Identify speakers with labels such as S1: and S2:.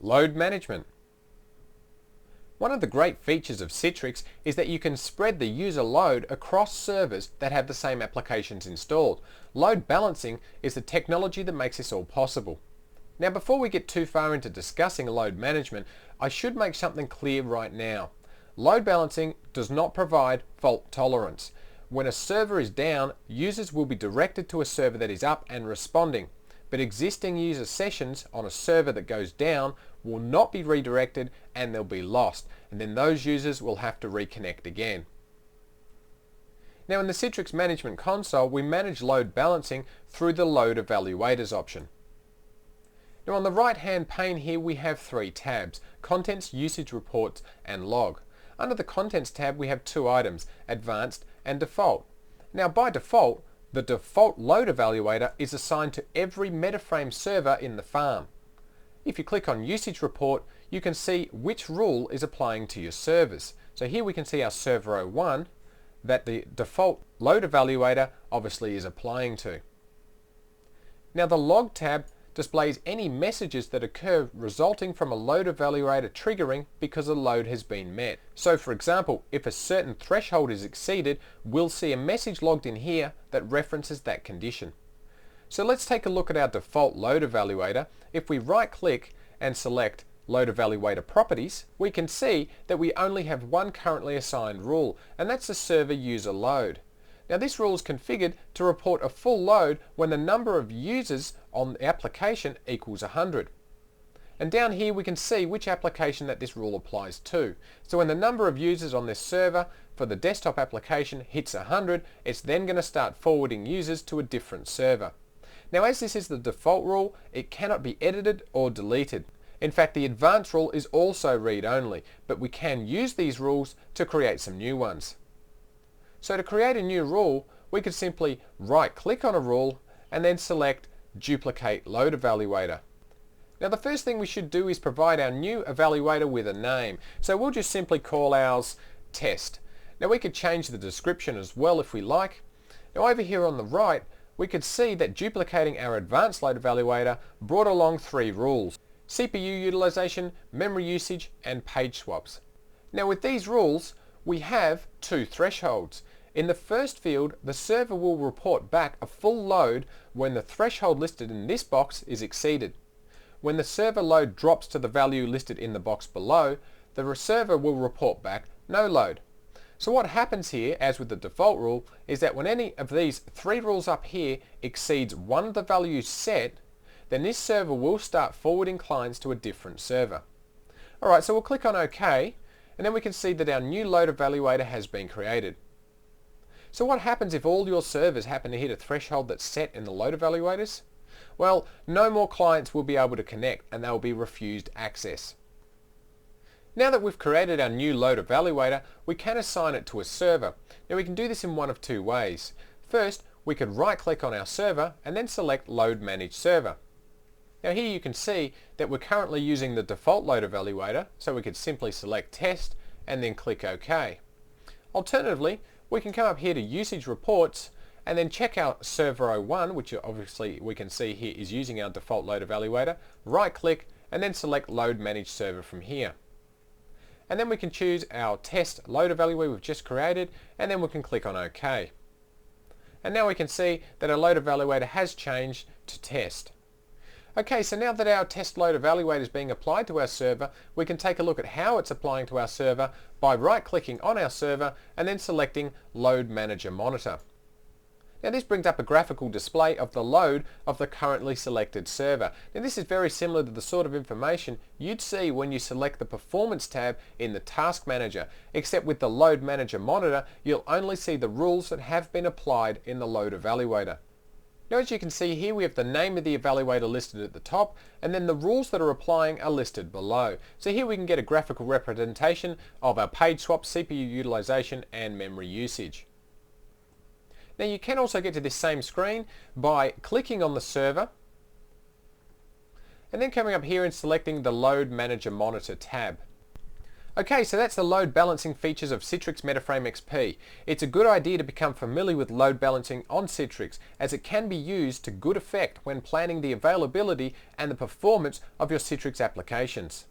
S1: Load management. One of the great features of Citrix is that you can spread the user load across servers that have the same applications installed. Load balancing is the technology that makes this all possible. Now, before we get too far into discussing load management, I should make something clear right now. Load balancing does not provide fault tolerance. When a server is down, users will be directed to a server that is up and responding. But existing user sessions on a server that goes down will not be redirected and they'll be lost, and then those users will have to reconnect again. Now, in the Citrix Management Console, we manage load balancing through the Load Evaluators option. Now, on the right hand pane here we have three tabs: Contents, Usage Reports and Log. Under the Contents tab we have two items: Advanced and Default. Now, by default, the default load evaluator is assigned to every Metaframe server in the farm. If you click on Usage Report, you can see which rule is applying to your servers. So here we can see our server 01 that the default load evaluator obviously is applying to. Now, the Log tab displays any messages that occur resulting from a load evaluator triggering because a load has been met. So for example, if a certain threshold is exceeded, we'll see a message logged in here that references that condition. So let's take a look at our default load evaluator. If we right click and select Load Evaluator Properties, we can see that we only have one currently assigned rule, and that's the server user load. Now, this rule is configured to report a full load when the number of users on the application equals 100. And down here we can see which application that this rule applies to. So when the number of users on this server for the desktop application hits 100, it's then going to start forwarding users to a different server. Now, as this is the default rule, it cannot be edited or deleted. In fact, the advanced rule is also read-only, but we can use these rules to create some new ones. So to create a new rule, we could simply right-click on a rule and then select Duplicate Load Evaluator. Now, the first thing we should do is provide our new evaluator with a name. So we'll just simply call ours Test. Now, we could change the description as well if we like. Now, over here on the right, we could see that duplicating our Advanced Load Evaluator brought along three rules: CPU utilization, memory usage, and page swaps. Now, with these rules, we have two thresholds. In the first field, the server will report back a full load when the threshold listed in this box is exceeded. When the server load drops to the value listed in the box below, the server will report back no load. So what happens here, as with the default rule, is that when any of these three rules up here exceeds one of the values set, then this server will start forwarding clients to a different server. Alright, so we'll click on OK, and then we can see that our new load evaluator has been created. So what happens if all your servers happen to hit a threshold that's set in the load evaluators? Well, no more clients will be able to connect and they will be refused access. Now that we've created our new load evaluator, we can assign it to a server. Now, we can do this in one of two ways. First, we could right-click on our server and then select Load Manage Server. Now, here you can see that we're currently using the default load evaluator, so we could simply select Test and then click OK. Alternatively, we can come up here to Usage Reports and then check out Server 01, which obviously we can see here is using our default load evaluator, right-click and then select Load Manage Server from here. And then we can choose our test load evaluator we've just created, and then we can click on OK. And now we can see that our load evaluator has changed to Test. Okay, so now that our test load evaluator is being applied to our server, we can take a look at how it's applying to our server by right-clicking on our server and then selecting Load Manager Monitor. Now, this brings up a graphical display of the load of the currently selected server. Now, this is very similar to the sort of information you'd see when you select the Performance tab in the Task Manager, except with the Load Manager Monitor, you'll only see the rules that have been applied in the load evaluator. Now, as you can see here, we have the name of the evaluator listed at the top, and then the rules that are applying are listed below. So here we can get a graphical representation of our page swap, CPU utilization, and memory usage. Now, you can also get to this same screen by clicking on the server and then coming up here and selecting the Load Manager Monitor tab. Okay, so that's the load balancing features of Citrix Metaframe XP. It's a good idea to become familiar with load balancing on Citrix, as it can be used to good effect when planning the availability and the performance of your Citrix applications.